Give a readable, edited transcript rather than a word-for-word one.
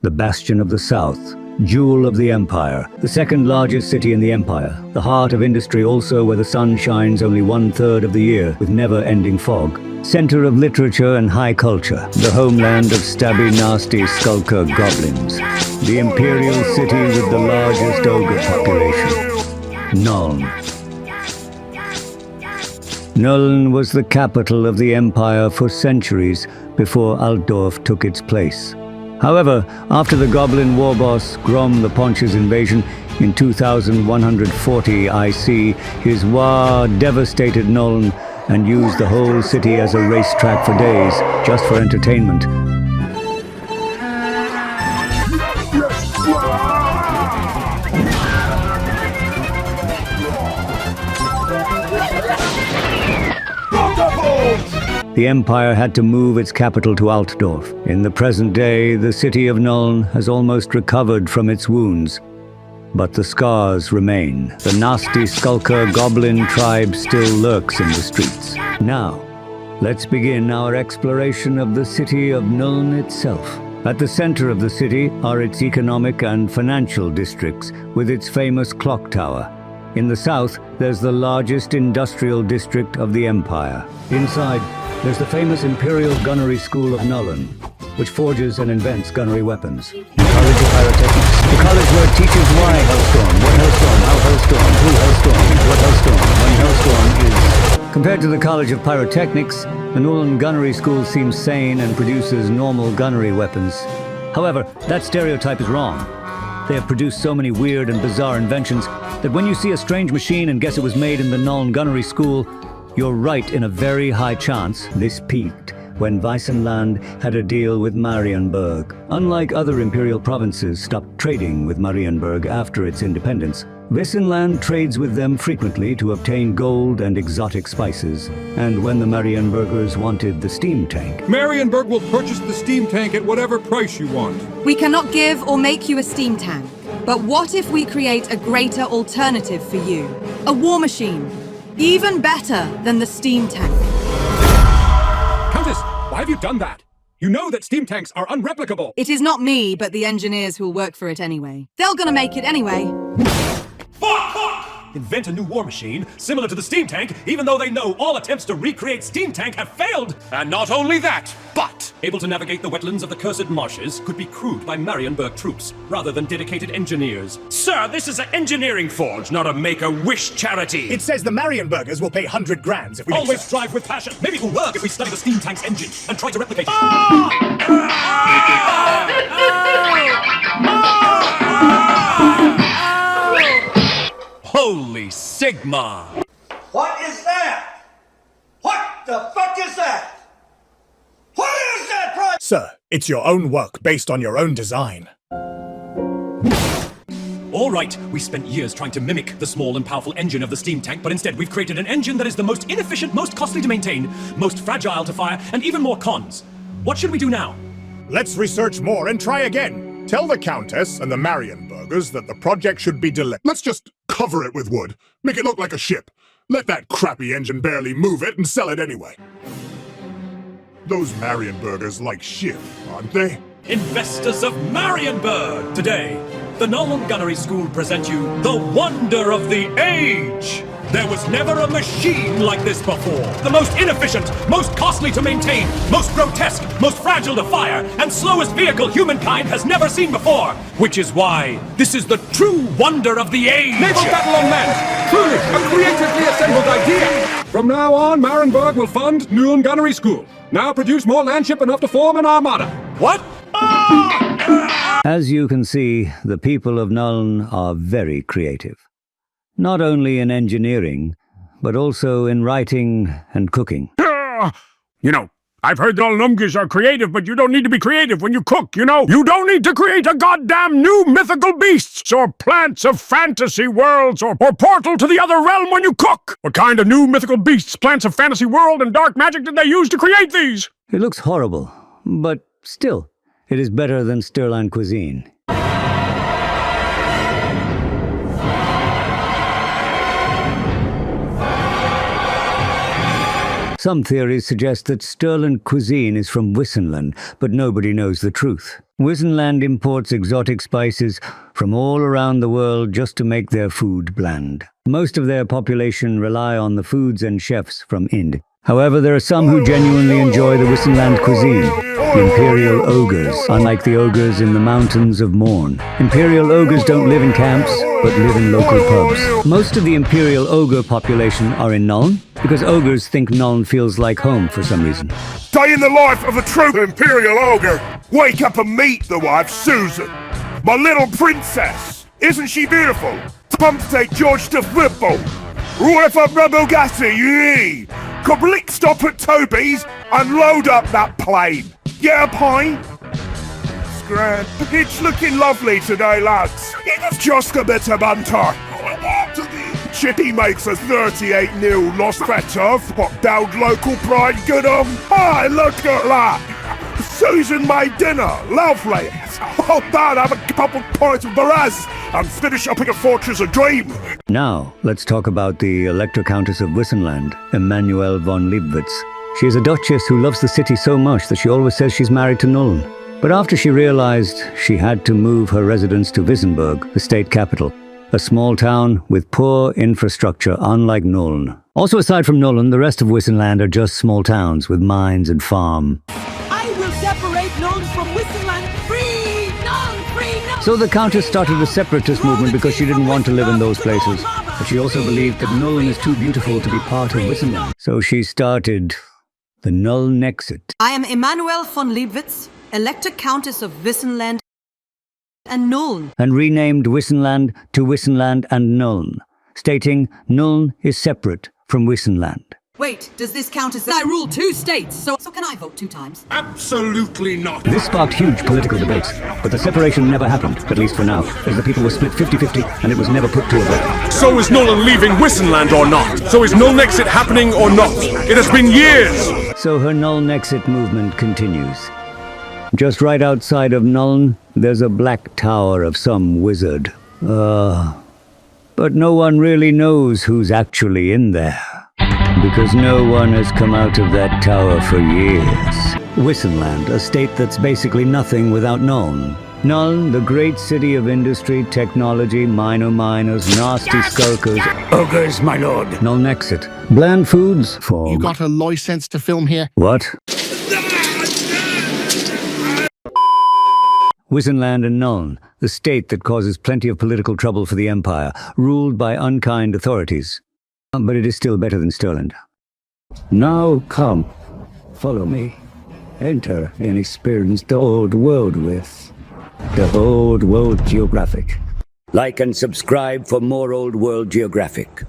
the bastion of the south, jewel of the empire, the second largest city in the empire, the heart of industry also where the sun shines only 1/3 of the year with never-ending fog, center of literature and high culture, the homeland of stabby, nasty skulker goblins, the imperial city with the largest ogre population, Nuln. Nuln was the capital of the empire for centuries before Altdorf took its place. However, after the goblin war boss Grom the Paunch's invasion in 2140 IC, his Wh3 devastated Nuln and used the whole city as a racetrack for days, just for entertainment. The empire had to move its capital to Altdorf. In the present day, the city of Nuln has almost recovered from its wounds. But the scars remain. The nasty skulker goblin tribe still lurks in the streets. Now, let's begin our exploration of the city of Nuln itself. At the center of the city are its economic and financial districts, with its famous clock tower. In the south, there's the largest industrial district of the empire. Inside, there's the famous Imperial Gunnery School of Nuln, which forges and invents gunnery weapons. The College of Pyrotechnics, the college where it teaches why Hellstorm, what Hellstorm, how Hellstorm, who Hellstorm, what Hellstorm, when Hellstorm is. Compared to the College of Pyrotechnics, the Nuln Gunnery School seems sane and produces normal gunnery weapons. However, that stereotype is wrong. They have produced so many weird and bizarre inventions that when you see a strange machine and guess it was made in the Nuln Gunnery School, you're right in a very high chance this peaked when Wissenland had a deal with Marienburg. Unlike other imperial provinces stopped trading with Marienburg after its independence, Wissenland trades with them frequently to obtain gold and exotic spices. And when the Marienburgers wanted the steam tank, Marienburg will purchase the steam tank at whatever price you want. We cannot give or make you a steam tank. But what if we create a greater alternative for you? A war machine. Even better than the steam tank. Countess, why have you done that? You know that steam tanks are unreplicable. It is not me, but the engineers who'll work for it anyway. They're gonna make it anyway. Invent a new war machine, similar to the steam tank, even though they know all attempts to recreate steam tank have failed. And not only that, but able to navigate the wetlands of the cursed marshes could be crewed by Marienburg troops, rather than dedicated engineers. Sir, this is an engineering forge, not a Make-A-Wish charity. It says the Marienburgers will pay 100 grand if we always strive with passion. Maybe it will work if we study the steam tank's engine and try to replicate it. Holy Sigma! What is that? What the fuck is that? What is that, Prime? Sir, it's your own work based on your own design. All right, we spent years trying to mimic the small and powerful engine of the steam tank, but instead we've created an engine that is the most inefficient, most costly to maintain, most fragile to fire, and even more cons. What should we do now? Let's research more and try again. Tell the Countess and the Marienburgers that the project should be delayed. Let's just cover it with wood. Make it look like a ship. Let that crappy engine barely move it and sell it anyway. Those Marienburgers like shit, aren't they? Investors of Marienburg! Today, the Nuln Gunnery School present you the wonder of the age! There was never a machine like this before. The most inefficient, most costly to maintain, most grotesque, most fragile to fire, and slowest vehicle humankind has never seen before. Which is why this is the true wonder of the age. Naval battle on land! Truly, a creatively assembled idea! From now on, Marienburg will fund Nuln Gunnery School. Now produce more landship enough to form an armada. What? as you can see, the people of Nuln are very creative. Not only in engineering, but also in writing and cooking. You know, I've heard that all Numgish are creative, but you don't need to be creative when you cook, you know? You don't need to create a goddamn new mythical beasts, or plants of fantasy worlds, or portal to the other realm when you cook! What kind of new mythical beasts, plants of fantasy world, and dark magic did they use to create these? It looks horrible, but still, it is better than Stirland cuisine. Some theories suggest that Stirland cuisine is from Wissenland, but nobody knows the truth. Wissenland imports exotic spices from all around the world just to make their food bland. Most of their population rely on the foods and chefs from Ind. However, there are some who genuinely enjoy the Wissenland cuisine. The Imperial Ogres, unlike the ogres in the Mountains of Morn. Imperial Ogres don't live in camps, but live in local pubs. Most of the Imperial Ogre population are in Nuln, because ogres think Nuln feels like home for some reason. Day in the life of a true Imperial Ogre. Wake up and meet the wife, Susan. My little princess. Isn't she beautiful? Come to take George to football. Right up Rabogasi, yee! Complete stop at Toby's and load up that plane. Get a pint? Scram. It's looking lovely today, lads. It's just a bit of banter. Chippy makes a 38-0 loss better. What down local pride good on? Hi, look at that. Susan made dinner. Lovely. Oh, Dad, have a couple pints of Baraz and finish upping a Fortress of Dream. Now, let's talk about the Elector Countess of Wissenland, Emanuel von Leibwitz. She is a duchess who loves the city so much that she always says she's married to Nuln. But after she realized she had to move her residence to Wissenberg, the state capital, a small town with poor infrastructure unlike Nuln. Also, aside from Nuln, the rest of Wissenland are just small towns with mines and farm. I will separate Nuln from Wissenland. Free Nuln! Free Nuln! So the Countess started a separatist movement because she didn't want to live in those places. But she also believed that Nuln is too beautiful to be part of Wissenland. So she started the KhorneExiles. I am Emanuel von Leibwitz, Elector Countess of Wissenland and Nuln. And renamed Wissenland to Wissenland and Nuln, stating Nuln is separate from Wissenland. Wait, does this count as I rule 2 states, so can I vote 2 times? Absolutely not. This sparked huge political debates, but the separation never happened, at least for now, as the people were split 50-50 and it was never put to a vote. So is Nuln leaving Wissenland or not? So is KhorneExiles happening or not? It has been years! So her KhorneExiles movement continues. Just right outside of Nuln, there's a black tower of some wizard. But no one really knows who's actually in there. Because no one has come out of that tower for years. Wissenland, a state that's basically nothing without Nuln. Nuln, the great city of industry, technology, miners, nasty skulkers. Ogres, my lord. KhorneExiles, bland foods for... You got a license to film here? What? Wissenland and Nuln, the state that causes plenty of political trouble for the Empire, ruled by unkind authorities. But it is still better than Stirland. Now come, follow me. Enter and experience the old world with the Old World Geographic. Like and subscribe for more Old World Geographic.